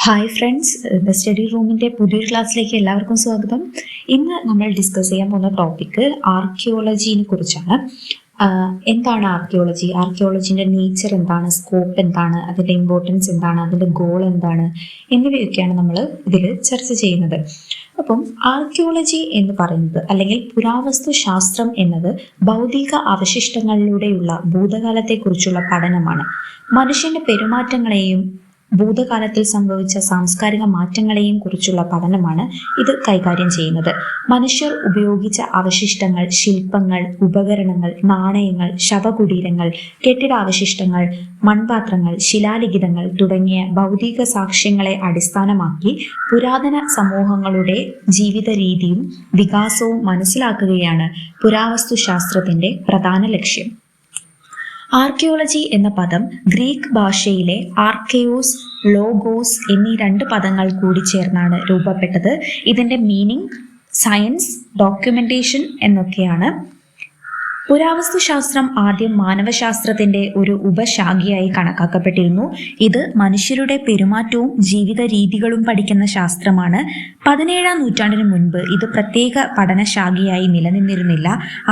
Hi friends, the study റൂമിൻ്റെ പുതിയൊരു ക്ലാസ്സിലേക്ക് എല്ലാവർക്കും സ്വാഗതം. ഇന്ന് നമ്മൾ ഡിസ്കസ് ചെയ്യാൻ പോകുന്ന ടോപ്പിക്ക് ആർക്കിയോളജിനെ കുറിച്ചാണ്. എന്താണ് ആർക്കിയോളജി, ആർക്കിയോളജിൻ്റെ നേച്ചർ എന്താണ്, സ്കോപ്പ് എന്താണ്, അതിൻ്റെ ഇമ്പോർട്ടൻസ് എന്താണ്, അതിൻ്റെ ഗോൾ എന്താണ് എന്നിവയൊക്കെയാണ് നമ്മൾ ഇതിൽ ചർച്ച ചെയ്യുന്നത്. അപ്പം ആർക്കിയോളജി എന്ന് പറയുന്നത് അല്ലെങ്കിൽ പുരാവസ്തു ശാസ്ത്രം എന്നത് ഭൗതിക അവശിഷ്ടങ്ങളിലൂടെയുള്ള ഭൂതകാലത്തെക്കുറിച്ചുള്ള പഠനമാണ്. മനുഷ്യൻ്റെ പെരുമാറ്റങ്ങളെയും ഭൂതകാലത്തിൽ സംഭവിച്ച സാംസ്കാരിക മാറ്റങ്ങളെയും കുറിച്ചുള്ള പഠനമാണ് ഇത് കൈകാര്യം ചെയ്യുന്നത്. മനുഷ്യർ ഉപയോഗിച്ച അവശിഷ്ടങ്ങൾ, ശില്പങ്ങൾ, ഉപകരണങ്ങൾ, നാണയങ്ങൾ, ശവകുടീരങ്ങൾ, കെട്ടിടാവശിഷ്ടങ്ങൾ, മൺപാത്രങ്ങൾ, ശിലാലിഖിതങ്ങൾ തുടങ്ങിയ ഭൗതിക സാക്ഷ്യങ്ങളെ അടിസ്ഥാനമാക്കി പുരാതന സമൂഹങ്ങളുടെ ജീവിത രീതിയും വികാസവും മനസ്സിലാക്കുകയാണ് പുരാവസ്തു ശാസ്ത്രത്തിന്റെ പ്രധാന ലക്ഷ്യം. ആർക്കിയോളജി എന്ന പദം ഗ്രീക്ക് ഭാഷയിലെ ആർക്കെയോസ്, ലോഗോസ് എന്നീ രണ്ട് പദങ്ങൾ കൂടി ചേർന്നാണ് രൂപപ്പെട്ടത്. ഇതിൻ്റെ മീനിങ് സയൻസ്, ഡോക്യുമെന്റേഷൻ എന്നൊക്കെയാണ്. പുരാവസ്തു ശാസ്ത്രം ആദ്യം മാനവശാസ്ത്രത്തിന്റെ ഒരു ഉപശാഖയായി കണക്കാക്കപ്പെട്ടിരുന്നു. ഇത് മനുഷ്യരുടെ പെരുമാറ്റവും ജീവിത രീതികളും പഠിക്കുന്ന ശാസ്ത്രമാണ്. 17-ാം നൂറ്റാണ്ടിന് മുൻപ് ഇത് പ്രത്യേക പഠനശാഖയായി നിലനിന്നിരുന്നില്ല.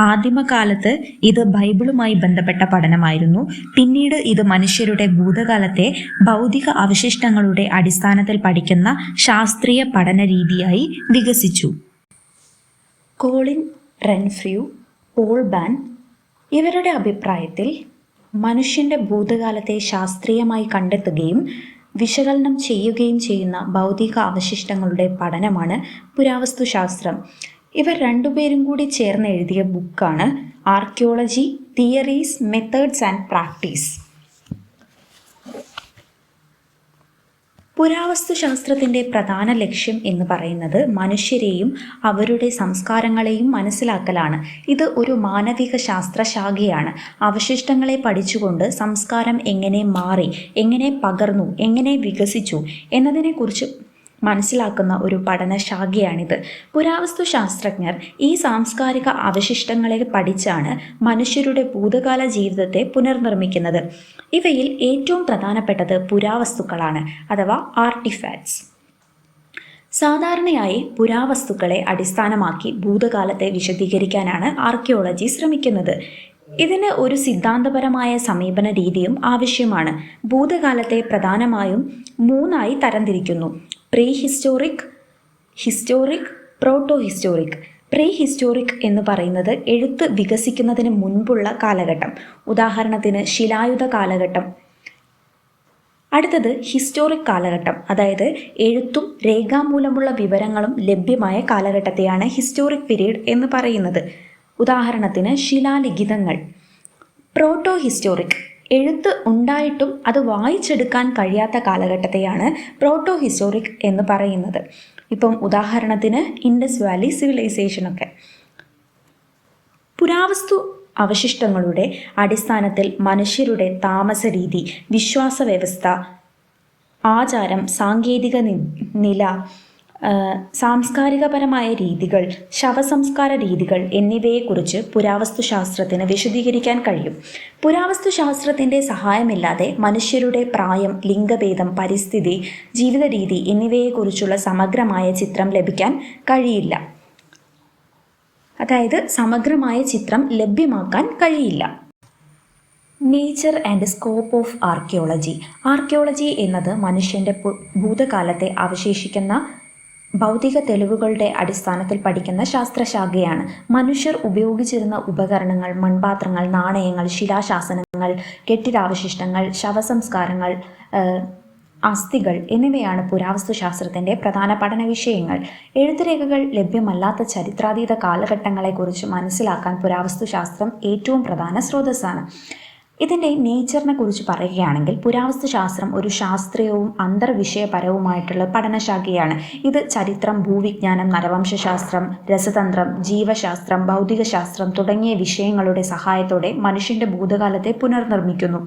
ആദിമകാലത്ത് ഇത് ബൈബിളുമായി ബന്ധപ്പെട്ട പഠനമായിരുന്നു. പിന്നീട് ഇത് മനുഷ്യരുടെ ഭൂതകാലത്തെ ഭൗതിക അവശിഷ്ടങ്ങളുടെ അടിസ്ഥാനത്തിൽ പഠിക്കുന്ന ശാസ്ത്രീയ പഠന രീതിയായി വികസിച്ചു. കോളിൻ റെൻഫ്രൂ, പോൾ ബാൻ ഇവരുടെ അഭിപ്രായത്തിൽ മനുഷ്യൻ്റെ ഭൂതകാലത്തെ ശാസ്ത്രീയമായി കണ്ടെത്തുകയും വിശകലനം ചെയ്യുകയും ചെയ്യുന്ന ഭൗതിക അവശിഷ്ടങ്ങളുടെ പഠനമാണ് പുരാവസ്തു ശാസ്ത്രം. ഇവർ രണ്ടുപേരും കൂടി ചേർന്ന് എഴുതിയ ബുക്കാണ് archaeology, theories, methods and practice. പുരാവസ്തു ശാസ്ത്രത്തിൻ്റെ പ്രധാന ലക്ഷ്യം എന്ന് പറയുന്നത് മനുഷ്യരെയും അവരുടെ സംസ്കാരങ്ങളെയും മനസ്സിലാക്കലാണ്. ഇത് ഒരു മാനവിക ശാസ്ത്രശാഖയാണ്. അവശിഷ്ടങ്ങളെ പഠിച്ചുകൊണ്ട് സംസ്കാരം എങ്ങനെ മാറി, എങ്ങനെ പകർന്നു, എങ്ങനെ വികസിച്ചു എന്നതിനെക്കുറിച്ച് മനസ്സിലാക്കുന്ന ഒരു പഠനശാഖയാണിത്. പുരാവസ്തു ശാസ്ത്രജ്ഞർ ഈ സാംസ്കാരിക അവശിഷ്ടങ്ങളെ പഠിച്ചാണ് മനുഷ്യരുടെ ഭൂതകാല ജീവിതത്തെ പുനർനിർമ്മിക്കുന്നത്. ഇവയിൽ ഏറ്റവും പ്രധാനപ്പെട്ടത് പുരാവസ്തുക്കളാണ്, അഥവാ ആർട്ടിഫാക്ട്സ്. സാധാരണയായി പുരാവസ്തുക്കളെ അടിസ്ഥാനമാക്കി ഭൂതകാലത്തെ വിശദീകരിക്കാനാണ് ആർക്കിയോളജി ശ്രമിക്കുന്നത്. ഇതിന് ഒരു സിദ്ധാന്തപരമായ സമീപന രീതിയും ആവശ്യമാണ്. ഭൂതകാലത്തെ പ്രധാനമായും 3ആയി തരംതിരിക്കുന്നു: prehistoric, historic, protohistoric. Prehistoric എന്ന് പറയുന്നത് എഴുത്ത് വികസിക്കുന്നതിന് മുൻപുള്ള കാലഘട്ടം, ഉദാഹരണത്തിന് ശിലായുധ കാലഘട്ടം. അടുത്തത് ഹിസ്റ്റോറിക് കാലഘട്ടം, അതായത് എഴുത്തും രേഖാമൂലമുള്ള വിവരങ്ങളും ലഭ്യമായ കാലഘട്ടത്തെയാണ് ഹിസ്റ്റോറിക് പീരീഡ് എന്ന് പറയുന്നത്, ഉദാഹരണത്തിന് ശിലാലിഖിതങ്ങൾ. പ്രോട്ടോ ഹിസ്റ്റോറിക്, എഴുത്ത് ഉണ്ടായിട്ടും അത് വായിച്ചെടുക്കാൻ കഴിയാത്ത കാലഘട്ടത്തെയാണ് പ്രോട്ടോ ഹിസ്റ്റോറിക് എന്ന് പറയുന്നത്. ഇപ്പം ഉദാഹരണത്തിന് ഇൻഡസ് വാലി സിവിലൈസേഷനൊക്കെ. പുരാവസ്തു അവശിഷ്ടങ്ങളുടെ അടിസ്ഥാനത്തിൽ മനുഷ്യരുടെ താമസ രീതി, വിശ്വാസ വ്യവസ്ഥ, ആചാരം, സാങ്കേതിക നില, സാംസ്കാരികപരമായ രീതികൾ, ശവസംസ്കാര രീതികൾ എന്നിവയെക്കുറിച്ച് പുരാവസ്തു ശാസ്ത്രത്തിന് വിശദീകരിക്കാൻ കഴിയും. പുരാവസ്തു ശാസ്ത്രത്തിൻ്റെ സഹായമില്ലാതെ മനുഷ്യരുടെ പ്രായം, ലിംഗഭേദം, പരിസ്ഥിതി, ജീവിത രീതി എന്നിവയെക്കുറിച്ചുള്ള സമഗ്രമായ ചിത്രം ലഭിക്കാൻ കഴിയില്ല. അതായത് സമഗ്രമായ ചിത്രം ലഭ്യമാക്കാൻ കഴിയില്ല. Nature and scope of archaeology. Archaeology എന്നത് മനുഷ്യൻ്റെ ഭൂതകാലത്തെ അവശേഷിക്കുന്ന ഭൗതിക തെളിവുകളുടെ അടിസ്ഥാനത്തിൽ പഠിക്കുന്ന ശാസ്ത്രശാഖയാണ്. മനുഷ്യർ ഉപയോഗിച്ചിരുന്ന ഉപകരണങ്ങൾ, മൺപാത്രങ്ങൾ, നാണയങ്ങൾ, ശിലാശാസനങ്ങൾ, കെട്ടിടാവശിഷ്ടങ്ങൾ, ശവസംസ്കാരങ്ങൾ, അസ്ഥികൾ എന്നിവയാണ് പുരാവസ്തു ശാസ്ത്രത്തിൻ്റെ പ്രധാന പഠന വിഷയങ്ങൾ. എഴുത്തുരേഖകൾ ലഭ്യമല്ലാത്ത ചരിത്രാതീത കാലഘട്ടങ്ങളെക്കുറിച്ച് മനസ്സിലാക്കാൻ പുരാവസ്തു ശാസ്ത്രം ഏറ്റവും പ്രധാന സ്രോതസ്സാണ്. ഇതിൻ്റെ നേച്ചറിനെ കുറിച്ച് പറയുകയാണെങ്കിൽ പുരാവസ്തു ശാസ്ത്രം ഒരു ശാസ്ത്രീയവും അന്തർവിഷയപരവുമായിട്ടുള്ള പഠനശാഖയാണ്. ഇത് ചരിത്രം, ഭൂവിജ്ഞാനം, നരവംശാസ്ത്രം, രസതന്ത്രം, ജീവശാസ്ത്രം, ഭൗതികശാസ്ത്രം തുടങ്ങിയ വിഷയങ്ങളുടെ സഹായത്തോടെ മനുഷ്യൻ്റെ ഭൂതകാലത്തെ പുനർനിർമ്മിക്കുന്നു.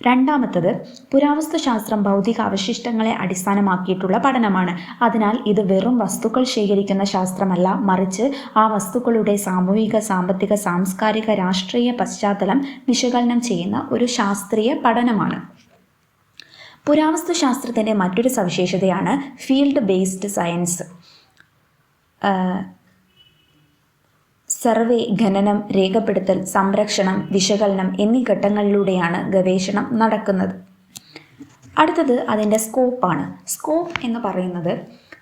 രണ്ടാമത്തത്, പുരാവസ്തു ശാസ്ത്രം ഭൗതിക അവശിഷ്ടങ്ങളെ അടിസ്ഥാനമാക്കിയിട്ടുള്ള പഠനമാണ്. അതിനാൽ ഇത് വെറും വസ്തുക്കൾ ശേഖരിക്കുന്ന ശാസ്ത്രമല്ല, മറിച്ച് ആ വസ്തുക്കളുടെ സാമൂഹിക, സാമ്പത്തിക, സാംസ്കാരിക, രാഷ്ട്രീയ പശ്ചാത്തലം വിശകലനം ചെയ്യുന്ന ഒരു ശാസ്ത്രീയ പഠനമാണ്. പുരാവസ്തു ശാസ്ത്രത്തിൻ്റെ മറ്റൊരു സവിശേഷതയാണ് ഫീൽഡ് ബേസ്ഡ് സയൻസ്. സർവേ, ഖനനം, രേഖപ്പെടുത്തൽ, സംരക്ഷണം, വിശകലനം എന്നീ ഘട്ടങ്ങളിലൂടെയാണ് ഗവേഷണം നടക്കുന്നത്. അടുത്തത് അതിൻ്റെ സ്കോപ്പാണ്. സ്കോപ്പ് എന്ന് പറയുന്നത്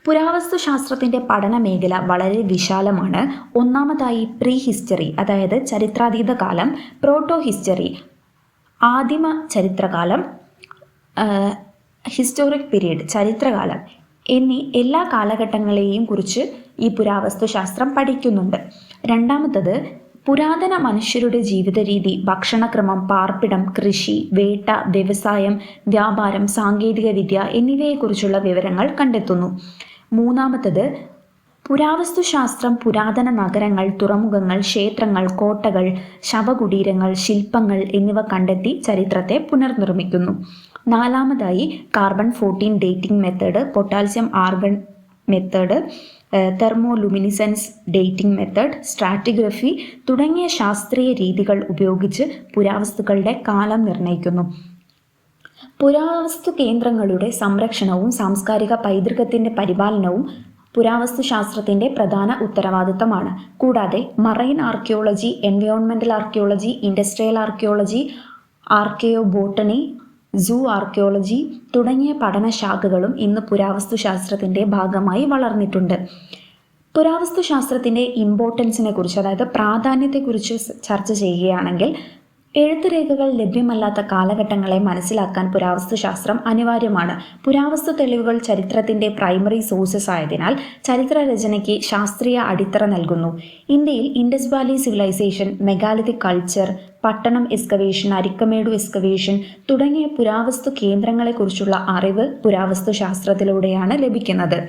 പുരാവസ്തു ശാസ്ത്രത്തിൻ്റെ പഠന മേഖല വളരെ വിശാലമാണ്. ഒന്നാമതായി പ്രീ ഹിസ്റ്ററി, അതായത് ചരിത്രാതീത കാലം, പ്രോട്ടോ ഹിസ്റ്ററി ആദിമ ചരിത്രകാലം, ഹിസ്റ്റോറിക് പീരീഡ് ചരിത്രകാലം എന്നീ എല്ലാ കാലഘട്ടങ്ങളെയും കുറിച്ച് ഈ പുരാവസ്തു ശാസ്ത്രം പഠിക്കുന്നുണ്ട്. രണ്ടാമത്തത് പുരാതന മനുഷ്യരുടെ ജീവിത രീതി, ഭക്ഷണക്രമം, പാർപ്പിടം, കൃഷി, വേട്ട, വ്യവസായം, വ്യാപാരം, സാങ്കേതിക വിദ്യ എന്നിവയെക്കുറിച്ചുള്ള വിവരങ്ങൾ കണ്ടെത്തുന്നു. മൂന്നാമത്തത് പുരാവസ്തു ശാസ്ത്രം പുരാതന നഗരങ്ങൾ, തുറമുഖങ്ങൾ, ക്ഷേത്രങ്ങൾ, കോട്ടകൾ, ശവകുടീരങ്ങൾ, ശില്പങ്ങൾ എന്നിവ കണ്ടെത്തി ചരിത്രത്തെ പുനർനിർമ്മിക്കുന്നു. നാലാമതായി carbon 14 dating method, potassium argon method, thermoluminescence dating method, stratigraphy തുടങ്ങിയ ശാസ്ത്രീയ രീതികൾ ഉപയോഗിച്ച് പുരാവസ്തുക്കളുടെ കാലം നിർണ്ണയിക്കുന്നു. പുരാവസ്തു കേന്ദ്രങ്ങളുടെ സംരക്ഷണവും സാംസ്കാരിക പൈതൃകത്തിൻ്റെ പരിപാലനവും പുരാവസ്തു ശാസ്ത്രത്തിൻ്റെ പ്രധാന ഉത്തരവാദിത്തമാണ്. കൂടാതെ മറൈൻ ആർക്കിയോളജി, എൻവയോൺമെൻ്റൽ archaeology, industrial archaeology, archaeobotany, zooarchaeology തുടങ്ങിയ പഠനശാഖകളും ഇന്ന് പുരാവസ്തു ശാസ്ത്രത്തിൻ്റെ ഭാഗമായി വളർന്നിട്ടുണ്ട്. പുരാവസ്തു ശാസ്ത്രത്തിൻ്റെ ഇമ്പോർട്ടൻസിനെ കുറിച്ച്, അതായത് പ്രാധാന്യത്തെക്കുറിച്ച് ചർച്ച ചെയ്യുകയാണെങ്കിൽ എഴുത്തുരേഖകൾ ലഭ്യമല്ലാത്ത കാലഘട്ടങ്ങളെ മനസ്സിലാക്കാൻ പുരാവസ്തു ശാസ്ത്രം അനിവാര്യമാണ്. പുരാവസ്തു തെളിവുകൾ ചരിത്രത്തിൻ്റെ പ്രൈമറി സോഴ്സസ് ആയതിനാൽ ചരിത്രരചനയ്ക്ക് ശാസ്ത്രീയ അടിത്തറ നൽകുന്നു. ഇന്ത്യയിൽ Indus valley civilisation, megalithic culture, Pattanam excavation, Arikamedu excavation തുടങ്ങിയ പുരാവസ്തു കേന്ദ്രങ്ങളെക്കുറിച്ചുള്ള അറിവ് പുരാവസ്തു ശാസ്ത്രത്തിലൂടെയാണ് ലഭിക്കുന്നത്.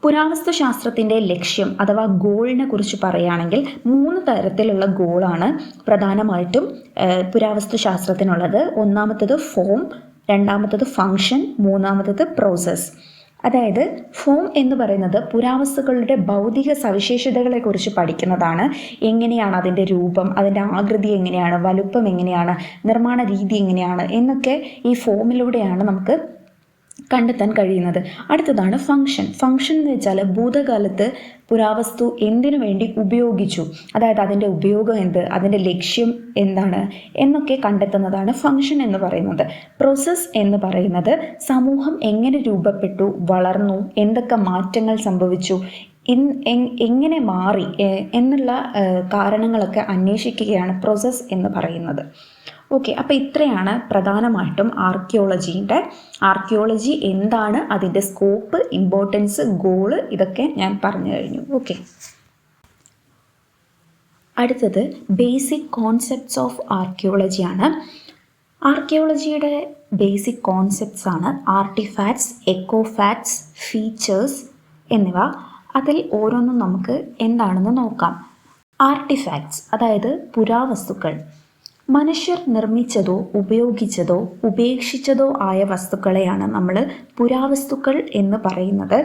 പുരാവസ്തു ശാസ്ത്രത്തിൻ്റെ ലക്ഷ്യം അഥവാ ഗോളിനെ കുറിച്ച് പറയുകയാണെങ്കിൽ 3 തരത്തിലുള്ള ഗോളാണ് പ്രധാനമായിട്ടും പുരാവസ്തു ശാസ്ത്രത്തിനുള്ളത്. ഒന്നാമത്തത് ഫോം, രണ്ടാമത്തത് ഫങ്ഷൻ, മൂന്നാമത്തത് പ്രോസസ്സ്. അതായത് ഫോം എന്ന് പറയുന്നത് പുരാവസ്തുക്കളുടെ ഭൗതിക സവിശേഷതകളെക്കുറിച്ച് പഠിക്കുന്നതാണ്. എങ്ങനെയാണ് അതിൻ്റെ രൂപം, അതിൻ്റെ ആകൃതി എങ്ങനെയാണ്, വലുപ്പം എങ്ങനെയാണ്, നിർമ്മാണ രീതി എങ്ങനെയാണ് എന്നൊക്കെ ഈ ഫോമിലൂടെയാണ് നമുക്ക് കണ്ടെത്താൻ കഴിയുന്നത്. അടുത്തതാണ് ഫങ്ഷൻ. ഫങ്ഷൻ എന്ന് വെച്ചാൽ ഭൂതകാലത്ത് പുരാവസ്തു എന്തിനു വേണ്ടി ഉപയോഗിച്ചു, അതായത് അതിൻ്റെ ഉപയോഗം എന്ത്, അതിൻ്റെ ലക്ഷ്യം എന്താണ് എന്നൊക്കെ കണ്ടെത്തുന്നതാണ് ഫങ്ഷൻ എന്ന് പറയുന്നത്. പ്രോസസ്സ് എന്ന് പറയുന്നത് സമൂഹം എങ്ങനെ രൂപപ്പെട്ടു, വളർന്നു, എന്തൊക്കെ മാറ്റങ്ങൾ സംഭവിച്ചു, എങ്ങനെ മാറി എന്നുള്ള കാരണങ്ങളൊക്കെ അന്വേഷിക്കുകയാണ് പ്രോസസ്സ് എന്ന് പറയുന്നത്. ഓക്കെ, അപ്പോൾ ഇത്രയാണ് പ്രധാനമായിട്ടും ആർക്കിയോളജി എന്താണ്, അതിൻ്റെ സ്കോപ്പ്, ഇമ്പോർട്ടൻസ്, ഗോള് ഇതൊക്കെ ഞാൻ പറഞ്ഞു കഴിഞ്ഞു. ഓക്കെ, അടുത്തത് ബേസിക് കോൺസെപ്റ്റ്സ് ഓഫ് ആർക്കിയോളജിയാണ്. ആർക്കിയോളജിയുടെ ബേസിക് കോൺസെപ്റ്റ്സ് ആണ് ആർട്ടിഫാക്ട്സ്, എക്കോഫാക്ട്സ്, ഫീച്ചേഴ്സ് എന്നിവ. അതിൽ ഓരോന്നും നമുക്ക് എന്താണെന്ന് നോക്കാം. ആർട്ടിഫാക്ട്സ് അതായത് പുരാവസ്തുക്കൾ. മനുഷ്യർ നിർമ്മിച്ചതോ ഉപയോഗിച്ചതോ ഉപേക്ഷിച്ചതോ ആയ വസ്തുക്കളെയാണ് നമ്മൾ പുരാവസ്തുക്കൾ എന്ന് പറയുന്നത്.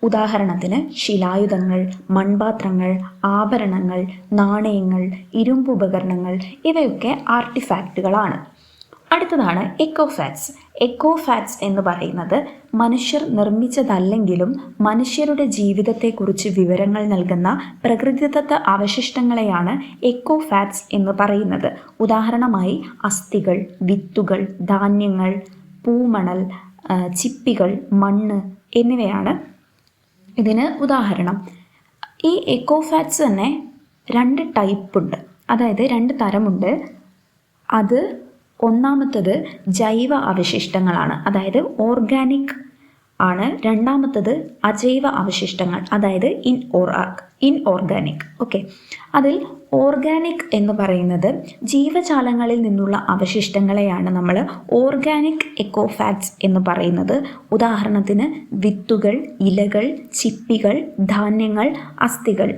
ഉദാഹരണത്തിന് ശിലായുധങ്ങൾ, മൺപാത്രങ്ങൾ, ആഭരണങ്ങൾ, നാണയങ്ങൾ, ഇരുമ്പുപകരണങ്ങൾ ഇവയൊക്കെ ആർട്ടിഫാക്റ്റുകളാണ്. അടുത്തതാണ് എക്കോഫാക്ട്സ്. എക്കോഫാക്ട്സ് എന്ന് പറയുന്നത് മനുഷ്യർ നിർമ്മിച്ചതല്ലെങ്കിലും മനുഷ്യരുടെ ജീവിതത്തെക്കുറിച്ച് വിവരങ്ങൾ നൽകുന്ന പ്രകൃതിദത്ത അവശിഷ്ടങ്ങളെയാണ് എക്കോഫാക്ട്സ് എന്ന് പറയുന്നത്. ഉദാഹരണമായി അസ്ഥികൾ, വിത്തുകൾ, ധാന്യങ്ങൾ, പൂമണൽ, ചിപ്പികൾ, മണ്ണ് എന്നിവയാണ് ഇതിന് ഉദാഹരണം. ഈ എക്കോഫാക്ട്സ് തന്നെ 2 ടൈപ്പ് ഉണ്ട്, അതായത് 2 തരമുണ്ട്. അത് ഒന്നാമത്തത് ജൈവ അവശിഷ്ടങ്ങളാണ്, അതായത് ഓർഗാനിക് ആണ്. രണ്ടാമത്തത് അജൈവ അവശിഷ്ടങ്ങൾ, അതായത് ഇൻഓർഗാനിക്. ഓക്കെ, അതിൽ ഓർഗാനിക് എന്ന് പറയുന്നത് ജീവജാലങ്ങളിൽ നിന്നുള്ള അവശിഷ്ടങ്ങളെയാണ് നമ്മൾ ഓർഗാനിക് എക്കോഫാക്ട്സ് എന്ന് പറയുന്നത്. ഉദാഹരണത്തിന് വിത്തുകൾ, ഇലകൾ, ചിപ്പികൾ, ധാന്യങ്ങൾ, അസ്ഥികൾ.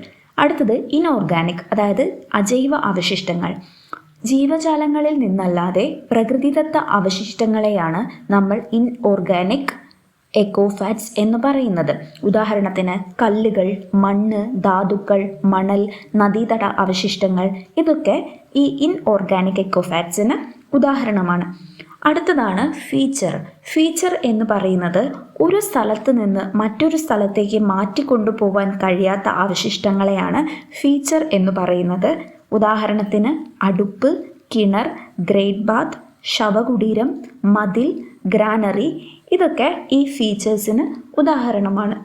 അടുത്തത് ഇൻഓർഗാനിക്, അതായത് അജൈവ അവശിഷ്ടങ്ങൾ. ജീവജാലങ്ങളിൽ നിന്നല്ലാതെ പ്രകൃതിദത്ത അവശിഷ്ടങ്ങളെയാണ് നമ്മൾ ഇൻഓർഗാനിക് എക്കോഫാക്ട്സ് എന്ന് പറയുന്നത്. ഉദാഹരണത്തിന് കല്ലുകൾ, മണ്ണ്, ധാതുക്കൾ, മണൽ, നദീതട അവശിഷ്ടങ്ങൾ ഇതൊക്കെ ഈ ഇൻഓർഗാനിക് എക്കോഫാക്ട്സിന് ഉദാഹരണമാണ്. അടുത്തതാണ് ഫീച്ചർ. ഫീച്ചർ എന്ന് പറയുന്നത് ഒരു സ്ഥലത്ത് നിന്ന് മറ്റൊരു സ്ഥലത്തേക്ക് മാറ്റിക്കൊണ്ടുപോകാൻ കഴിയാത്ത അവശിഷ്ടങ്ങളെയാണ് ഫീച്ചർ എന്ന് പറയുന്നത്. ഉദാഹരണത്തിന് അടുപ്പ്, കിണർ, ഗ്രേറ്റ് ബാത്ത്, ശവകുടീരം, മതിൽ, ഗ്രാനറി ഇതൊക്കെ ഈ ഫീച്ചേഴ്സിന് ഉദാഹരണമാണ്.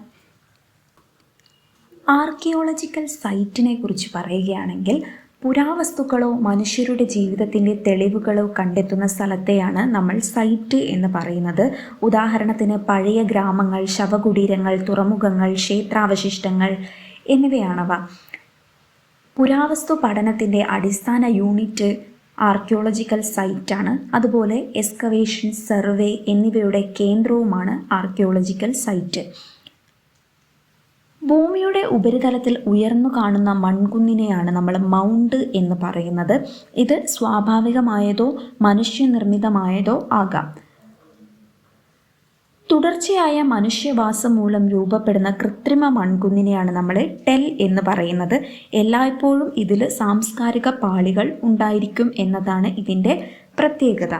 ആർക്കിയോളജിക്കൽ സൈറ്റിനെ കുറിച്ച് പറയുകയാണെങ്കിൽ പുരാവസ്തുക്കളോ മനുഷ്യരുടെ ജീവിതത്തിൻ്റെ തെളിവുകളോ കണ്ടെത്തുന്ന സ്ഥലത്തെയാണ് നമ്മൾ സൈറ്റ് എന്ന് പറയുന്നത്. ഉദാഹരണത്തിന് പഴയ ഗ്രാമങ്ങൾ, ശവകുടീരങ്ങൾ, തുറമുഖങ്ങൾ, ക്ഷേത്രാവശിഷ്ടങ്ങൾ എന്നിവയാണവ. പുരാവസ്തു പഠനത്തിൻ്റെ അടിസ്ഥാന യൂണിറ്റ് ആർക്കിയോളജിക്കൽ സൈറ്റാണ്. അതുപോലെ എക്സ്കവേഷൻ, സർവേ എന്നിവയുടെ കേന്ദ്രവുമാണ് ആർക്കിയോളജിക്കൽ സൈറ്റ്. ഭൂമിയുടെ ഉപരിതലത്തിൽ ഉയർന്നു കാണുന്ന മൺകുന്നിനെയാണ് നമ്മൾ മൗണ്ട് എന്ന് പറയുന്നത്. ഇത് സ്വാഭാവികമായതോ മനുഷ്യനിർമ്മിതമായതോ ആകാം. തുടർച്ചയായ മനുഷ്യവാസം മൂലം രൂപപ്പെടുന്ന കൃത്രിമ മൺകുന്നിനെയാണ് നമ്മൾ ടെൽ എന്ന് പറയുന്നത്. എല്ലായ്പ്പോഴും ഇതിൽ സാംസ്കാരിക പാളികൾ ഉണ്ടായിരിക്കും എന്നതാണ് ഇതിൻ്റെ പ്രത്യേകത.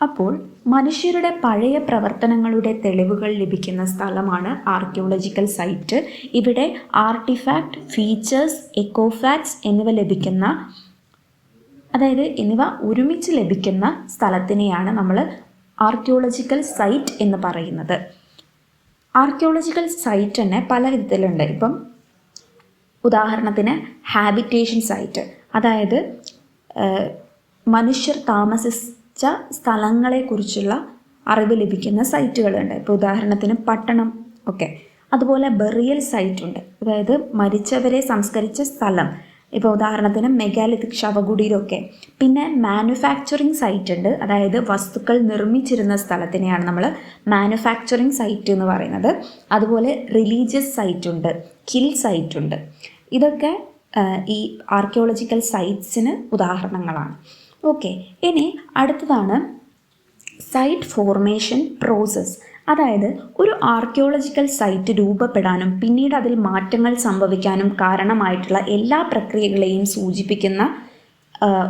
അപ്പോൾ മനുഷ്യരുടെ പഴയ പ്രവർത്തനങ്ങളുടെ തെളിവുകൾ ലഭിക്കുന്ന സ്ഥലമാണ് ആർക്കിയോളജിക്കൽ സൈറ്റ്. ഇവിടെ ആർട്ടിഫാക്റ്റ്, ഫീച്ചേഴ്സ്, എക്കോഫാക്ട്സ് എന്നിവ ഒരുമിച്ച് ലഭിക്കുന്ന സ്ഥലത്തിനെയാണ് നമ്മൾ ആർക്കിയോളജിക്കൽ സൈറ്റ് എന്ന് പറയുന്നത്. ആർക്കിയോളജിക്കൽ സൈറ്റ് തന്നെ പല വിധത്തിലുണ്ട്. ഇപ്പം ഉദാഹരണത്തിന് ഹാബിറ്റേഷൻ സൈറ്റ്, അതായത് മനുഷ്യർ താമസിച്ച സ്ഥലങ്ങളെക്കുറിച്ചുള്ള അറിവ് ലഭിക്കുന്ന സൈറ്റുകളുണ്ട്. ഇപ്പോൾ ഉദാഹരണത്തിന് പട്ടണം ഒക്കെ. അതുപോലെ ബെറിയൽ സൈറ്റ് ഉണ്ട്, അതായത് മരിച്ചവരെ സംസ്കരിച്ച സ്ഥലം. ഇപ്പോൾ ഉദാഹരണത്തിന് മെഗാലിത്തിക് ശവകുടീരമൊക്കെ. പിന്നെ മാനുഫാക്ചറിങ് സൈറ്റ് ഉണ്ട്, അതായത് വസ്തുക്കൾ നിർമ്മിച്ചിരുന്ന സ്ഥലത്തിനെയാണ് നമ്മൾ മാനുഫാക്ചറിങ് സൈറ്റ് എന്ന് പറയുന്നത്. അതുപോലെ റിലീജിയസ് സൈറ്റ് ഉണ്ട്, കിൽ സൈറ്റ് ഉണ്ട്. ഇതൊക്കെ ഈ ആർക്കിയോളജിക്കൽ സൈറ്റ്സിന് ഉദാഹരണങ്ങളാണ്. ഓക്കെ, ഇനി അടുത്തതാണ് സൈറ്റ് ഫോർമേഷൻ പ്രോസസ്സ്. അതായത് ഒരു ആർക്കിയോളജിക്കൽ സൈറ്റ് രൂപപ്പെടാനും പിന്നീട് അതിൽ മാറ്റങ്ങൾ സംഭവിക്കാനും കാരണമായിട്ടുള്ള എല്ലാ പ്രക്രിയകളെയും സൂചിപ്പിക്കുന്ന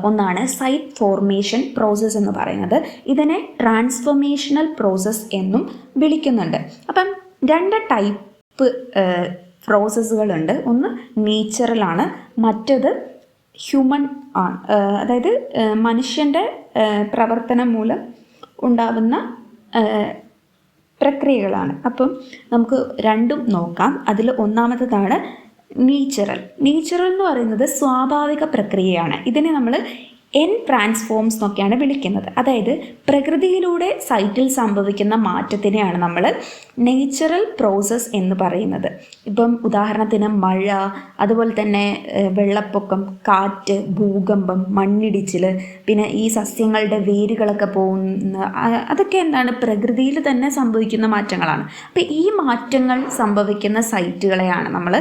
ഒന്നാണ് സൈറ്റ് ഫോർമേഷൻ പ്രോസസ്സ് എന്ന് പറയുന്നത്. ഇതിനെ ട്രാൻസ്ഫോർമേഷണൽ പ്രോസസ്സ് എന്നും വിളിക്കുന്നുണ്ട്. അപ്പം രണ്ട് ടൈപ്പ് പ്രോസസ്സുകളുണ്ട്. ഒന്ന് നേച്ചറലാണ്, മറ്റത് ഹ്യൂമൻ ആണ്. അതായത് മനുഷ്യൻ്റെ പ്രവർത്തനം മൂലം ഉണ്ടാവുന്ന പ്രക്രിയകളാണ്. അപ്പം നമുക്ക് രണ്ടും നോക്കാം. അതിൽ ഒന്നാമത്തേതാണ് നേച്ചറൽ. നേച്ചറൽ എന്ന് പറയുന്നത് സ്വാഭാവിക പ്രക്രിയയാണ്. ഇതിനെ നമ്മൾ എൻ ട്രാൻസ്ഫോംസ് എന്നൊക്കെയാണ് വിളിക്കുന്നത്. അതായത് പ്രകൃതിയിലൂടെ സൈറ്റിൽ സംഭവിക്കുന്ന മാറ്റത്തിനെയാണ് നമ്മൾ നേച്ചറൽ പ്രോസസ്സ് എന്ന് പറയുന്നത്. ഇപ്പം ഉദാഹരണത്തിന് മഴ, അതുപോലെ തന്നെ വെള്ളപ്പൊക്കം, കാറ്റ്, ഭൂകമ്പം, മണ്ണിടിച്ചിൽ, പിന്നെ ഈ സസ്യങ്ങളുടെ വേരുകളൊക്കെ പോകുന്ന അതൊക്കെ എന്താണ് പ്രകൃതിയിൽ തന്നെ സംഭവിക്കുന്ന മാറ്റങ്ങളാണ്. അപ്പോൾ ഈ മാറ്റങ്ങൾ സംഭവിക്കുന്ന സൈറ്റുകളെയാണ് നമ്മൾ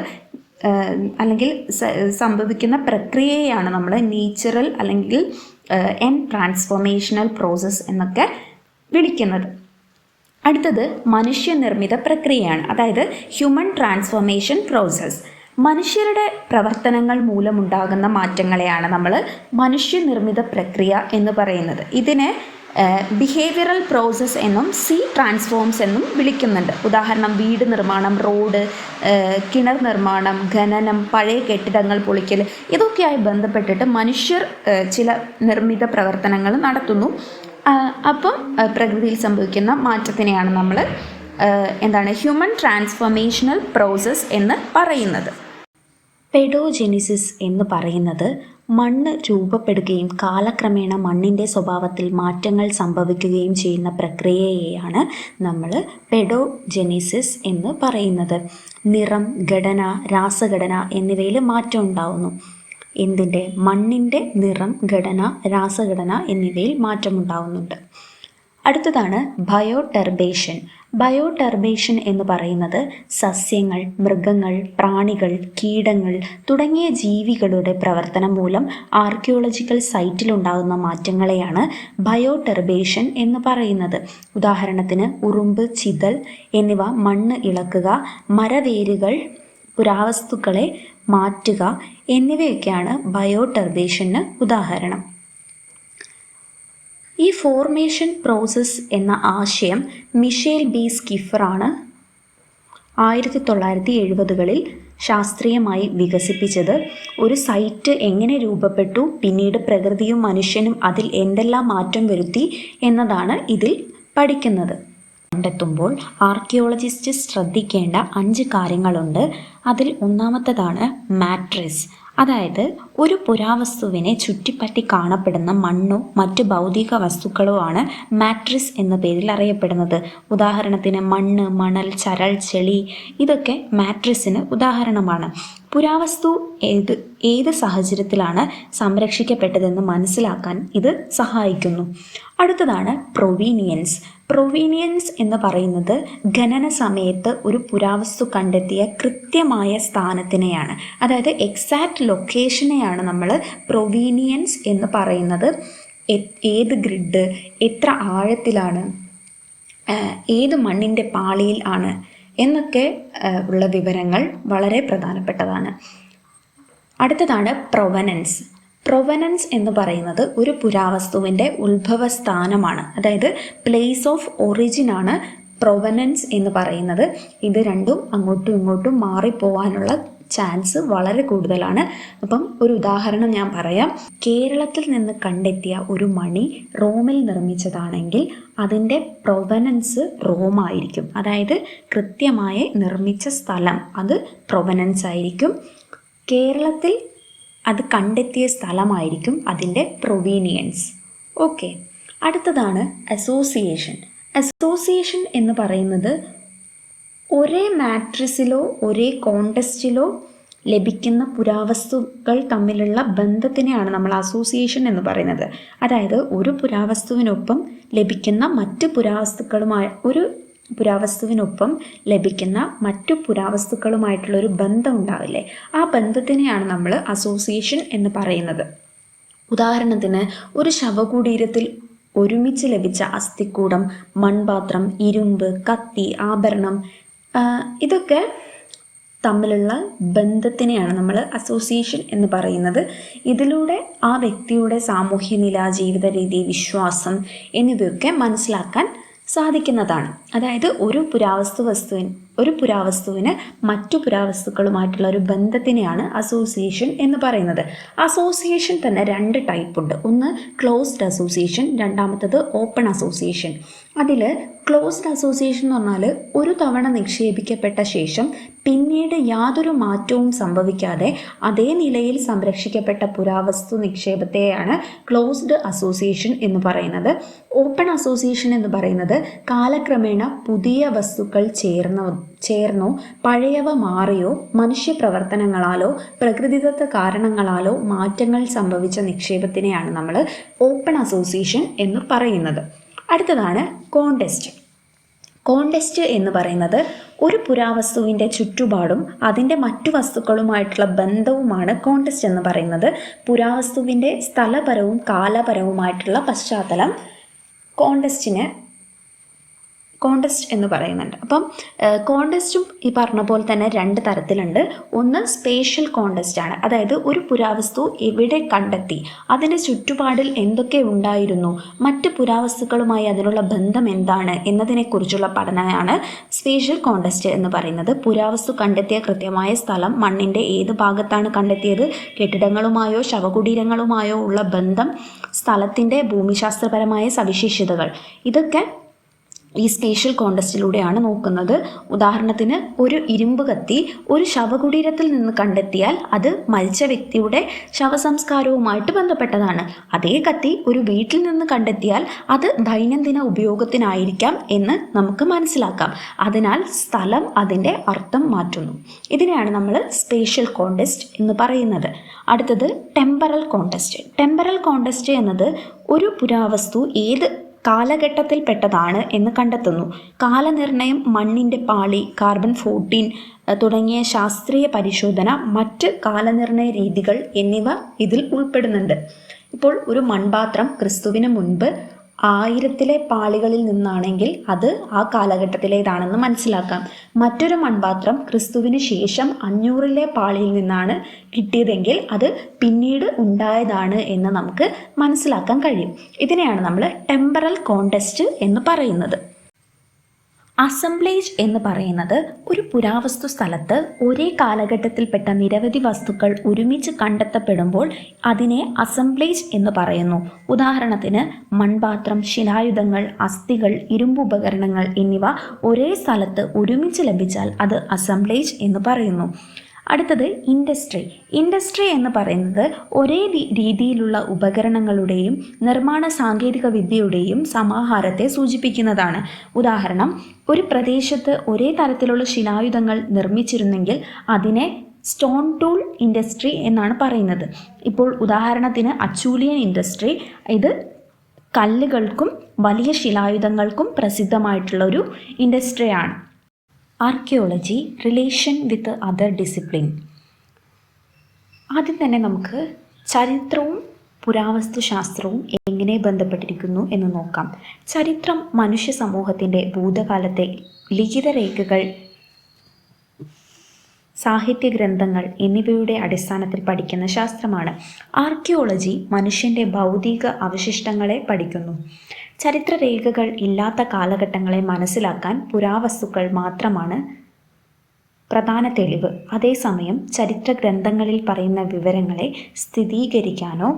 അല്ലെങ്കിൽ സംഭവിക്കുന്ന പ്രക്രിയയാണ് നമ്മൾ നേച്ചറൽ അല്ലെങ്കിൽ എൻ ട്രാൻസ്ഫോർമേഷണൽ പ്രോസസ്സ് എന്നൊക്കെ വിളിക്കുന്നത്. അടുത്തത് മനുഷ്യനിർമ്മിത പ്രക്രിയയാണ്, അതായത് ഹ്യൂമൻ ട്രാൻസ്ഫോർമേഷൻ പ്രോസസ്സ്. മനുഷ്യരുടെ പ്രവർത്തനങ്ങൾ മൂലമുണ്ടാകുന്ന മാറ്റങ്ങളെയാണ് നമ്മൾ മനുഷ്യനിർമ്മിത പ്രക്രിയ എന്ന് പറയുന്നത്. ഇതിനെ ബിഹേവിയറൽ പ്രോസസ്സ് എന്നും ട്രാൻസ്ഫോംസ് എന്നും വിളിക്കുന്നുണ്ട്. ഉദാഹരണം വീട് നിർമ്മാണം, റോഡ്, കിണർ നിർമ്മാണം, ഖനനം, പഴയ കെട്ടിടങ്ങൾ പൊളിക്കൽ, ഇതൊക്കെയായി ബന്ധപ്പെട്ടിട്ട് മനുഷ്യർ ചില നിർമ്മിത പ്രവർത്തനങ്ങൾ നടത്തുന്നു. അപ്പം പ്രകൃതിയിൽ സംഭവിക്കുന്ന മാറ്റത്തിനെയാണ് നമ്മൾ ഹ്യൂമൻ ട്രാൻസ്ഫോർമേഷണൽ പ്രോസസ്സ് എന്ന് പറയുന്നത്. പെഡോജെനിസിസ് എന്ന് പറയുന്നത് മണ്ണ് രൂപപ്പെടുകയും കാലക്രമേണ മണ്ണിൻ്റെ സ്വഭാവത്തിൽ മാറ്റങ്ങൾ സംഭവിക്കുകയും ചെയ്യുന്ന പ്രക്രിയയെയാണ് നമ്മൾ പെഡോജെനിസിസ് എന്ന് പറയുന്നത്. നിറം, ഘടന, രാസഘടന എന്നിവയിൽ മാറ്റം ഉണ്ടാവുന്നു. മണ്ണിൻ്റെ നിറം, ഘടന, രാസഘടന എന്നിവയിൽ മാറ്റമുണ്ടാവുന്നുണ്ട്. അടുത്തതാണ് ബയോടെർബേഷൻ. ബയോടെർബേഷൻ എന്ന് പറയുന്നത് സസ്യങ്ങൾ, മൃഗങ്ങൾ, പ്രാണികൾ, കീടങ്ങൾ തുടങ്ങിയ ജീവികളുടെ പ്രവർത്തനം മൂലം ആർക്കിയോളജിക്കൽ സൈറ്റിലുണ്ടാകുന്ന മാറ്റങ്ങളെയാണ് ബയോടെർബേഷൻ എന്ന് പറയുന്നത്. ഉദാഹരണത്തിന് ഉറുമ്പ്, ചിതൽ എന്നിവ മണ്ണ് ഇളക്കുക, മരവേരുകൾ പുരാവസ്തുക്കളെ മാറ്റുക എന്നിവയൊക്കെയാണ് ബയോടെർബേഷന് ഉദാഹരണം. ഈ ഫോർമേഷൻ പ്രോസസ്സ് എന്ന ആശയം മിഷേൽ ബി സ്കിഫറാണ് 1970കളിൽ ശാസ്ത്രീയമായി വികസിപ്പിച്ചത്. ഒരു സൈറ്റ് എങ്ങനെ രൂപപ്പെട്ടു, പിന്നീട് പ്രകൃതിയും മനുഷ്യനും അതിൽ എന്തെല്ലാം മാറ്റം വരുത്തി എന്നതാണ് ഇതിൽ പഠിക്കുന്നത്. കണ്ടെത്തുമ്പോൾ ആർക്കിയോളജിസ്റ്റ് ശ്രദ്ധിക്കേണ്ട 5 കാര്യങ്ങളുണ്ട്. അതിൽ ഒന്നാമത്തേതാണ് മാട്രിക്സ്. അതായത് ഒരു പുരാവസ്തുവിനെ ചുറ്റിപ്പറ്റി കാണപ്പെടുന്ന മണ്ണോ മറ്റ് ഭൗതിക വസ്തുക്കളോ ആണ് മാട്രിക്സ് എന്ന പേരിൽ അറിയപ്പെടുന്നത്. ഉദാഹരണത്തിന് മണ്ണ്, മണൽ, ചരൽ, ചെളി ഇതൊക്കെ മാട്രിക്സിന് ഉദാഹരണമാണ്. പുരാവസ്തു ഏത് സാഹചര്യത്തിലാണ് സംരക്ഷിക്കപ്പെട്ടതെന്ന് മനസ്സിലാക്കാൻ ഇത് സഹായിക്കുന്നു. അടുത്തതാണ് പ്രൊവീനിയൻസ്. പ്രൊവീനിയൻസ് എന്ന് പറയുന്നത് ഖനന സമയത്ത് ഒരു പുരാവസ്തു കണ്ടെത്തിയ കൃത്യമായ സ്ഥാനത്തിനെയാണ്, അതായത് എക്സാക്റ്റ് ലൊക്കേഷനെയാണ് നമ്മൾ പ്രൊവീനിയൻസ് എന്ന് പറയുന്നത്. ഏത് ഗ്രിഡ്, എത്ര ആഴത്തിലാണ്, ഏത് മണ്ണിൻ്റെ പാളിയിൽ ആണ് എന്നൊക്കെ ഉള്ള വിവരങ്ങൾ വളരെ പ്രധാനപ്പെട്ടതാണ്. അടുത്തതാണ് പ്രൊവനൻസ്. പ്രൊവനൻസ് എന്ന് പറയുന്നത് ഒരു പുരാവസ്തുവിൻ്റെ ഉത്ഭവസ്ഥാനമാണ്, അതായത് പ്ലേസ് ഓഫ് ഒറിജിൻ ആണ് പ്രൊവനൻസ് എന്ന് പറയുന്നത്. ഇത് രണ്ടും അങ്ങോട്ടും ഇങ്ങോട്ടും മാറിപ്പോവാനുള്ള ചാൻസ് വളരെ കൂടുതലാണ്. അപ്പം ഒരു ഉദാഹരണം ഞാൻ പറയാം. കേരളത്തിൽ നിന്ന് കണ്ടെത്തിയ ഒരു മണി റോമിൽ നിർമ്മിച്ചതാണെങ്കിൽ അതിൻ്റെ പ്രൊവനൻസ് റോമായിരിക്കും, അതായത് കൃത്യമായി നിർമ്മിച്ച സ്ഥലം അത് പ്രൊവനൻസ് ആയിരിക്കും. കേരളത്തിൽ അത് കണ്ടെത്തിയ സ്ഥലമായിരിക്കും അതിൻ്റെ പ്രൊവീനിയൻസ്. ഓക്കെ, അടുത്തതാണ് അസോസിയേഷൻ. അസോസിയേഷൻ എന്ന് പറയുന്നത് ഒരേ മാട്രിക്സിലോ ഒരേ കോണ്ടെസ്റ്റിലോ ലഭിക്കുന്ന പുരാവസ്തുക്കൾ തമ്മിലുള്ള ബന്ധത്തിനെയാണ് നമ്മൾ അസോസിയേഷൻ എന്ന് പറയുന്നത്. അതായത് ഒരു പുരാവസ്തുവിനൊപ്പം ലഭിക്കുന്ന മറ്റ് പുരാവസ്തുക്കളുമായിട്ടുള്ളൊരു ബന്ധം ഉണ്ടാവില്ലേ, ആ ബന്ധത്തിനെയാണ് നമ്മൾ അസോസിയേഷൻ എന്ന് പറയുന്നത്. ഉദാഹരണത്തിന് ഒരു ശവകുടീരത്തിൽ ഒരുമിച്ച് ലഭിച്ച അസ്ഥിക്കൂടം, മൺപാത്രം, ഇരുമ്പ്, കത്തി, ആഭരണം ഇതൊക്കെ തമ്മിലുള്ള ബന്ധത്തിനെയാണ് നമ്മൾ അസോസിയേഷൻ എന്ന് പറയുന്നത്. ഇതിലൂടെ ആ വ്യക്തിയുടെ സാമൂഹ്യനില, ജീവിത രീതി, വിശ്വാസം എന്നിവയൊക്കെ മനസ്സിലാക്കാൻ സാധിക്കുന്നതാണ്. അതായത് ഒരു പുരാവസ്തുവിന് മറ്റു പുരാവസ്തുക്കളുമായിട്ടുള്ള ഒരു ബന്ധത്തിനെയാണ് അസോസിയേഷൻ എന്ന് പറയുന്നത്. അസോസിയേഷൻ തന്നെ 2 ടൈപ്പ് ഉണ്ട്. ഒന്ന് ക്ലോസ്ഡ് അസോസിയേഷൻ, രണ്ടാമത്തത് ഓപ്പൺ അസോസിയേഷൻ. അതിൽ ക്ലോസ്ഡ് അസോസിയേഷൻ എന്ന് പറഞ്ഞാൽ ഒരു തവണ നിക്ഷേപിക്കപ്പെട്ട ശേഷം പിന്നീട് യാതൊരു മാറ്റവും സംഭവിക്കാതെ അതേ നിലയിൽ സംരക്ഷിക്കപ്പെട്ട പുരാവസ്തു നിക്ഷേപത്തെയാണ് ക്ലോസ്ഡ് അസോസിയേഷൻ എന്ന് പറയുന്നത്. ഓപ്പൺ അസോസിയേഷൻ എന്ന് പറയുന്നത് കാലക്രമേണ പുതിയ വസ്തുക്കൾ ചേർന്നോ പഴയവ മാറിയോ മനുഷ്യപ്രവർത്തനങ്ങളാലോ പ്രകൃതിദത്ത കാരണങ്ങളാലോ മാറ്റങ്ങൾ സംഭവിച്ച നിക്ഷേപത്തിനെയാണ് നമ്മൾ ഓപ്പൺ അസോസിയേഷൻ എന്ന് പറയുന്നത്. അടുത്തതാണ് കോണ്ടെസ്റ്റ്. കോണ്ടെസ്റ്റ് എന്ന് പറയുന്നത് ഒരു പുരാവസ്തുവിൻ്റെ ചുറ്റുപാടും അതിൻ്റെ മറ്റു വസ്തുക്കളുമായിട്ടുള്ള ബന്ധവുമാണ് കോണ്ടെസ്റ്റ് എന്ന് പറയുന്നത്. പുരാവസ്തുവിൻ്റെ സ്ഥലപരവും കാലപരവുമായിട്ടുള്ള പശ്ചാത്തലം കോണ്ടെസ്റ്റ് എന്ന് പറയുന്നുണ്ട്. അപ്പം കോണ്ടെസ്റ്റും ഈ പറഞ്ഞ പോലെ തന്നെ 2 തരത്തിലുണ്ട്. ഒന്ന് സ്പേഷ്യൽ കോണ്ടെസ്റ്റ് ആണ്, അതായത് ഒരു പുരാവസ്തു എവിടെ കണ്ടെത്തി, അതിൻ്റെ ചുറ്റുപാടിൽ എന്തൊക്കെ ഉണ്ടായിരുന്നു, മറ്റ് പുരാവസ്തുക്കളുമായി അതിനുള്ള ബന്ധം എന്താണ് എന്നതിനെക്കുറിച്ചുള്ള പഠനമാണ് സ്പേഷ്യൽ കോണ്ടെസ്റ്റ് എന്ന് പറയുന്നത്. പുരാവസ്തു കണ്ടെത്തിയ കൃത്യമായ സ്ഥലം, മണ്ണിൻ്റെ ഏത് ഭാഗത്താണ് കണ്ടെത്തിയത്, കെട്ടിടങ്ങളുമായോ ശവകുടീരങ്ങളുമായോ ഉള്ള ബന്ധം, സ്ഥലത്തിൻ്റെ ഭൂമിശാസ്ത്രപരമായ സവിശേഷതകൾ, ഇതൊക്കെ ഈ സ്പേഷ്യൽ കോണ്ടെസ്റ്റിലൂടെയാണ് നോക്കുന്നത്. ഉദാഹരണത്തിന് ഒരു ഇരുമ്പ് കത്തി ഒരു ശവകുടീരത്തിൽ നിന്ന് കണ്ടെത്തിയാൽ അത് മരിച്ച വ്യക്തിയുടെ ശവസംസ്കാരവുമായിട്ട് ബന്ധപ്പെട്ടതാണ്. അതേ കത്തി ഒരു വീട്ടിൽ നിന്ന് കണ്ടെത്തിയാൽ അത് ദൈനംദിന ഉപയോഗത്തിനായിരിക്കാം എന്ന് നമുക്ക് മനസ്സിലാക്കാം. അതിനാൽ സ്ഥലം അതിൻ്റെ അർത്ഥം മാറ്റുന്നു. ഇതിനെയാണ് നമ്മൾ സ്പേഷ്യൽ കോണ്ടെസ്റ്റ് എന്ന് പറയുന്നത്. അടുത്തത് ടെമ്പറൽ കോണ്ടെസ്റ്റ്. ടെമ്പറൽ കോണ്ടെസ്റ്റ് എന്നത് ഒരു പുരാവസ്തു ഏത് കാലഘട്ടത്തിൽപ്പെട്ടതാണ് എന്ന് കണ്ടെത്തുന്നു. കാലനിർണയം, മണ്ണിൻ്റെ പാളി, കാർബൺ-14 തുടങ്ങിയ ശാസ്ത്രീയ പരിശോധന, മറ്റ് കാലനിർണയ രീതികൾ എന്നിവ ഇതിൽ ഉൾപ്പെടുന്നുണ്ട്. ഇപ്പോൾ ഒരു മൺപാത്രം ക്രിസ്തുവിന് മുൻപ് 1000-ലെ പാളികളിൽ നിന്നാണെങ്കിൽ അത് ആ കാലഘട്ടത്തിലേതാണെന്ന് മനസ്സിലാക്കാം. മറ്റൊരു മൺപാത്രം ക്രിസ്തുവിന് ശേഷം 500-ലെ പാളിയിൽ നിന്നാണ് കിട്ടിയതെങ്കിൽ അത് പിന്നീട് ഉണ്ടായതാണ് എന്ന് നമുക്ക് മനസ്സിലാക്കാൻ കഴിയും. ഇതിനെയാണ് നമ്മൾ ടെമ്പറൽ കോണ്ടെസ്റ്റ് എന്ന് പറയുന്നത്. അസംബ്ലേജ് എന്ന് പറയുന്നത് ഒരു പുരാവസ്തു സ്ഥലത്ത് ഒരേ കാലഘട്ടത്തിൽപ്പെട്ട നിരവധി വസ്തുക്കൾ ഒരുമിച്ച് കണ്ടെത്തപ്പെടുമ്പോൾ അതിനെ അസംബ്ലേജ് എന്ന് പറയുന്നു. ഉദാഹരണത്തിന് മൺപാത്രം, ശിലായുധങ്ങൾ, അസ്ഥികൾ, ഇരുമ്പ് ഉപകരണങ്ങൾ എന്നിവ ഒരേ സ്ഥലത്ത് ഒരുമിച്ച് ലഭിച്ചാൽ അത് അസംബ്ലേജ് എന്ന് പറയുന്നു. അടുത്തത് ഇൻഡസ്ട്രി എന്ന് പറയുന്നത് ഒരേ രീതിയിലുള്ള ഉപകരണങ്ങളുടെയും നിർമ്മാണ സാങ്കേതിക വിദ്യയുടെയും സമാഹാരത്തെ സൂചിപ്പിക്കുന്നതാണ്. ഉദാഹരണം, ഒരു പ്രദേശത്ത് ഒരേ തരത്തിലുള്ള ശിലായുധങ്ങൾ നിർമ്മിച്ചിരുന്നെങ്കിൽ അതിനെ സ്റ്റോൺ ടൂൾ ഇൻഡസ്ട്രി എന്നാണ് പറയുന്നത്. ഇപ്പോൾ ഉദാഹരണത്തിന് അച്ചൂലിയൻ ഇൻഡസ്ട്രി, ഇത് കല്ലുകൾക്കും വലിയ ശിലായുധങ്ങൾക്കും പ്രസിദ്ധമായിട്ടുള്ള ഒരു ഇൻഡസ്ട്രിയാണ്. Archaeology, relation with other discipline. ആദ്യം തന്നെ നമുക്ക് ചരിത്രവും പുരാവസ്തു ശാസ്ത്രവും എങ്ങനെ ബന്ധപ്പെട്ടിരിക്കുന്നു എന്ന് നോക്കാം. ചരിത്രം മനുഷ്യ സമൂഹത്തിൻ്റെ ഭൂതകാലത്തെ ലിഖിത രേഖകൾ, സാഹിത്യ ഗ്രന്ഥങ്ങൾ എന്നിവയുടെ അടിസ്ഥാനത്തിൽ പഠിക്കുന്ന ശാസ്ത്രമാണ്. ആർക്കിയോളജി മനുഷ്യൻ്റെ ഭൗതിക അവശിഷ്ടങ്ങളെ പഠിക്കുന്നു. ചരിത്രരേഖകൾ ഇല്ലാത്ത കാലഘട്ടങ്ങളെ മനസ്സിലാക്കാൻ പുരാവസ്തുക്കൾ മാത്രമാണ് പ്രധാന തെളിവ്. അതേസമയം ചരിത്ര ഗ്രന്ഥങ്ങളിൽ പറയുന്ന വിവരങ്ങളെ സ്ഥിരീകരിക്കാനോ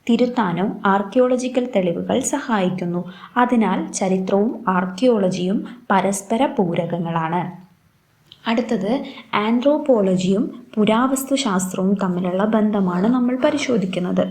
തിരുത്താനോ ആർക്കിയോളജിക്കൽ തെളിവുകൾ സഹായിക്കുന്നു. അതിനാൽ ചരിത്രവും ആർക്കിയോളജിയും പരസ്പര പൂരകങ്ങളാണ്. അടുത്തത് ആന്ത്രോപോളജിയും പുരാവസ്തു ശാസ്ത്രവും തമ്മിലുള്ള ബന്ധമാണ് നമ്മൾ പരിശോധിക്കുന്നത്.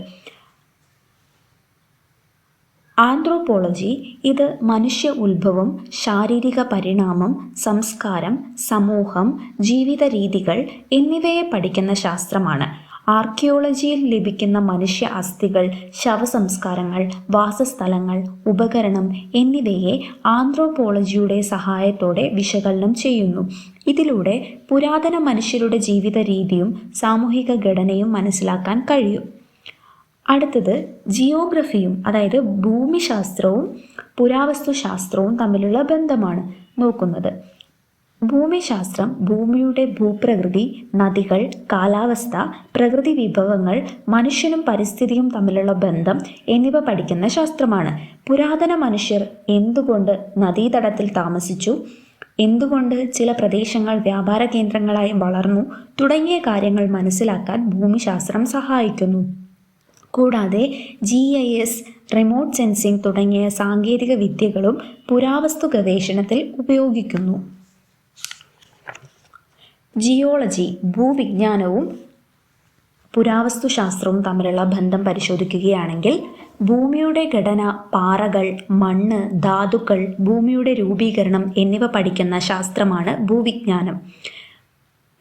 ആന്ത്രോപോളജി ഇത് മനുഷ്യ ഉത്ഭവം, ശാരീരിക പരിണാമം, സംസ്കാരം, സമൂഹം, ജീവിത രീതികൾ എന്നിവയെ പഠിക്കുന്ന ശാസ്ത്രമാണ്. ആർക്കിയോളജിയിൽ ലഭിക്കുന്ന മനുഷ്യ അസ്ഥികൾ, ശവസംസ്കാരങ്ങൾ, വാസസ്ഥലങ്ങൾ, ഉപകരണം എന്നിവയെ ആന്ത്രോപോളജിയുടെ സഹായത്തോടെ വിശകലനം ചെയ്യുന്നു. ഇതിലൂടെ പുരാതന മനുഷ്യരുടെ ജീവിത രീതിയും സാമൂഹിക ഘടനയും മനസ്സിലാക്കാൻ കഴിയും. അടുത്തത് ജിയോഗ്രഫിയും, അതായത് ഭൂമിശാസ്ത്രവും പുരാവസ്തു ശാസ്ത്രവും തമ്മിലുള്ള ബന്ധമാണ് നോക്കുന്നത്. ഭൂമിശാസ്ത്രം ഭൂമിയുടെ ഭൂപ്രകൃതി, നദികൾ, കാലാവസ്ഥ, പ്രകൃതി വിഭവങ്ങൾ, മനുഷ്യനും പരിസ്ഥിതിയും തമ്മിലുള്ള ബന്ധം എന്നിവ പഠിക്കുന്ന ശാസ്ത്രമാണ്. പുരാതന മനുഷ്യർ എന്തുകൊണ്ട് നദീതടത്തിൽ താമസിച്ചു, എന്തുകൊണ്ട് ചില പ്രദേശങ്ങൾ വ്യാപാര കേന്ദ്രങ്ങളായി വളർന്നു തുടങ്ങിയ കാര്യങ്ങൾ മനസ്സിലാക്കാൻ ഭൂമിശാസ്ത്രം സഹായിക്കുന്നു. കൂടാതെ GIS, റിമോട്ട് സെൻസിംഗ് തുടങ്ങിയ സാങ്കേതിക വിദ്യകളും പുരാവസ്തു ഗവേഷണത്തിൽ ഉപയോഗിക്കുന്നു. ജിയോളജി ഭൂവിജ്ഞാനവും പുരാവസ്തു ശാസ്ത്രവും തമ്മിലുള്ള ബന്ധം പരിശോധിക്കുകയാണെങ്കിൽ ഭൂമിയുടെ ഘടന, പാറകൾ, മണ്ണ്, ധാതുക്കൾ, ഭൂമിയുടെ രൂപീകരണം എന്നിവ പഠിക്കുന്ന ശാസ്ത്രമാണ് ഭൂവിജ്ഞാനം.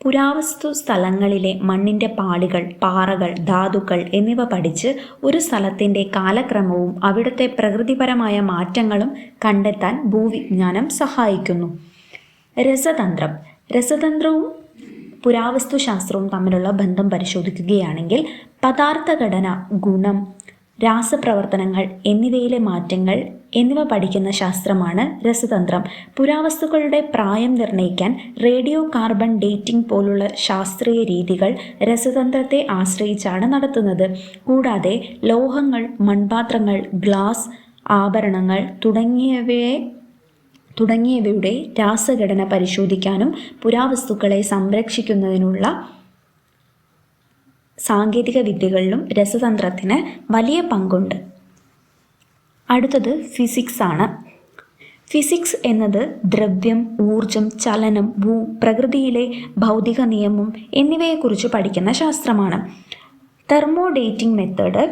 പുരാവസ്തു സ്ഥലങ്ങളിലെ മണ്ണിൻ്റെ പാളികൾ, പാറകൾ, ധാതുക്കൾ എന്നിവ പഠിച്ച് ഒരു സ്ഥലത്തിൻ്റെ കാലക്രമവും അവിടുത്തെ പ്രകൃതിപരമായ മാറ്റങ്ങളും കണ്ടെത്താൻ ഭൂവിജ്ഞാനം സഹായിക്കുന്നു. രസതന്ത്രവും പുരാവസ്തു ശാസ്ത്രവും തമ്മിലുള്ള ബന്ധം പരിശോധിക്കുകയാണെങ്കിൽ പദാർത്ഥഘടന, ഗുണം, രാസപ്രവർത്തനങ്ങൾ എന്നിവയിലെ മാറ്റങ്ങൾ എന്നിവ പഠിക്കുന്ന ശാസ്ത്രമാണ് രസതന്ത്രം. പുരാവസ്തുക്കളുടെ പ്രായം നിർണ്ണയിക്കാൻ റേഡിയോ കാർബൺ ഡേറ്റിംഗ് പോലുള്ള ശാസ്ത്രീയ രീതികൾ രസതന്ത്രത്തെ ആശ്രയിച്ചാണ് നടത്തുന്നത്. കൂടാതെ ലോഹങ്ങൾ, മൺപാത്രങ്ങൾ, ഗ്ലാസ്, ആഭരണങ്ങൾ തുടങ്ങിയവയുടെ രാസഘടന പരിശോധിക്കാനും പുരാവസ്തുക്കളെ സംരക്ഷിക്കുന്നതിനുള്ള സാങ്കേതിക വിദ്യകളിലും രസതന്ത്രത്തിന് വലിയ പങ്കുണ്ട്. അടുത്തത് ഫിസിക്സ് ആണ്. ഫിസിക്സ് എന്നത് ദ്രവ്യം, ഊർജം, ചലനം, പ്രകൃതിയിലെ ഭൗതിക നിയമം എന്നിവയെക്കുറിച്ച് പഠിക്കുന്ന ശാസ്ത്രമാണ്. Thermo dating method,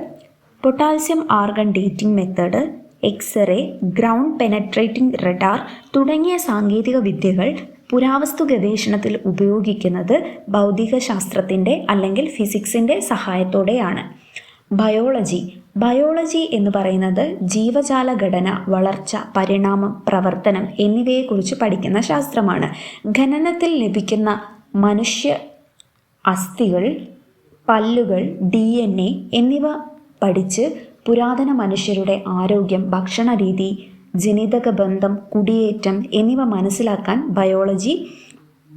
potassium argon dating method, x-ray, ground penetrating radar തുടങ്ങിയ സാങ്കേതിക വിദ്യകൾ പുരാവസ്തു ഗവേഷണത്തിൽ ഉപയോഗിക്കുന്നത് ഭൗതിക ശാസ്ത്രത്തിൻ്റെ അല്ലെങ്കിൽ ഫിസിക്സിൻ്റെ സഹായത്തോടെയാണ്. ബയോളജി എന്ന് പറയുന്നത് ജീവജാല ഘടന, വളർച്ച, പരിണാമം, പ്രവർത്തനം എന്നിവയെക്കുറിച്ച് പഠിക്കുന്ന ശാസ്ത്രമാണ്. ഖനനത്തിൽ ലഭിക്കുന്ന മനുഷ്യ അസ്ഥികൾ, പല്ലുകൾ, DNA എന്നിവ പഠിച്ച് പുരാതന മനുഷ്യരുടെ ആരോഗ്യം, ഭക്ഷണരീതി, ജനിതക ബന്ധം, കുടിയേറ്റം എന്നിവ മനസ്സിലാക്കാൻ ബയോളജി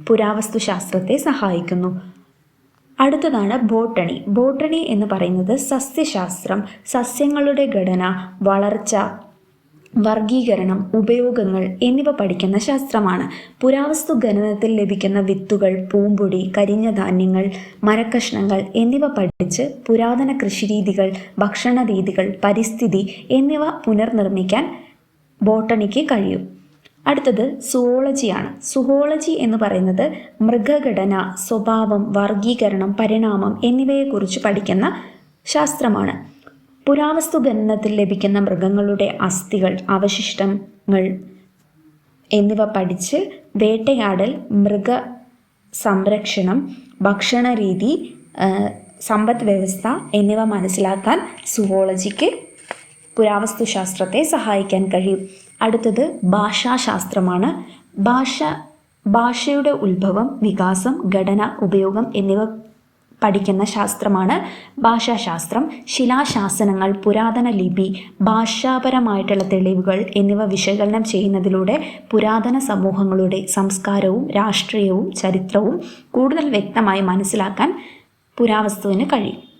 പുരാവസ്തുശാസ്ത്രത്തെ സഹായിക്കുന്നു. അടുത്തതാണ് ബോട്ടണി. ബോട്ടണി എന്ന് പറയുന്നത് സസ്യശാസ്ത്രം, സസ്യങ്ങളുടെ ഘടന, വളർച്ച, വർഗീകരണം, ഉപയോഗങ്ങൾ എന്നിവ പഠിക്കുന്ന ശാസ്ത്രമാണ്. പുരാവസ്തു ഖനനത്തിൽ ലഭിക്കുന്ന വിത്തുകൾ, പൂമ്പൊടി, കരിഞ്ഞ ധാന്യങ്ങൾ, മരക്കഷ്ണങ്ങൾ എന്നിവ പഠിച്ച് പുരാതന കൃഷിരീതികൾ, ഭക്ഷണരീതികൾ, പരിസ്ഥിതി എന്നിവ പുനർനിർമ്മിക്കാൻ ബോട്ടണിക്ക് കഴിയും. അടുത്തത് സുവോളജിയാണ്. സുവോളജി എന്ന് പറയുന്നത് മൃഗഘടന, സ്വഭാവം, വർഗീകരണം, പരിണാമം എന്നിവയെക്കുറിച്ച് പഠിക്കുന്ന ശാസ്ത്രമാണ്. പുരാവസ്തു ഖനനത്തിൽ ലഭിക്കുന്ന മൃഗങ്ങളുടെ അസ്ഥികൾ, അവശിഷ്ടങ്ങൾ എന്നിവ പഠിച്ച് വേട്ടയാടൽ, മൃഗ സംരക്ഷണം, ഭക്ഷണരീതി, സമ്പദ് വ്യവസ്ഥ എന്നിവ മനസ്സിലാക്കാൻ സുവോളജിക്ക് പുരാവസ്തുശാസ്ത്രത്തെ സഹായിക്കാൻ കഴിയും. അടുത്തത് ഭാഷാശാസ്ത്രമാണ്. ഭാഷയുടെ ഉത്ഭവം, വികാസം, ഘടന, ഉപയോഗം എന്നിവ പഠിക്കുന്ന ശാസ്ത്രമാണ് ഭാഷാശാസ്ത്രം. ശിലാശാസനങ്ങൾ, പുരാതന ലിപി, ഭാഷാപരമായിട്ടുള്ള തെളിവുകൾ എന്നിവ വിശകലനം ചെയ്യുന്നതിലൂടെ പുരാതന സമൂഹങ്ങളുടെ സംസ്കാരവും രാഷ്ട്രീയവും ചരിത്രവും കൂടുതൽ വ്യക്തമായി മനസ്സിലാക്കാൻ പുരാവസ്തുവിന് കഴിയും.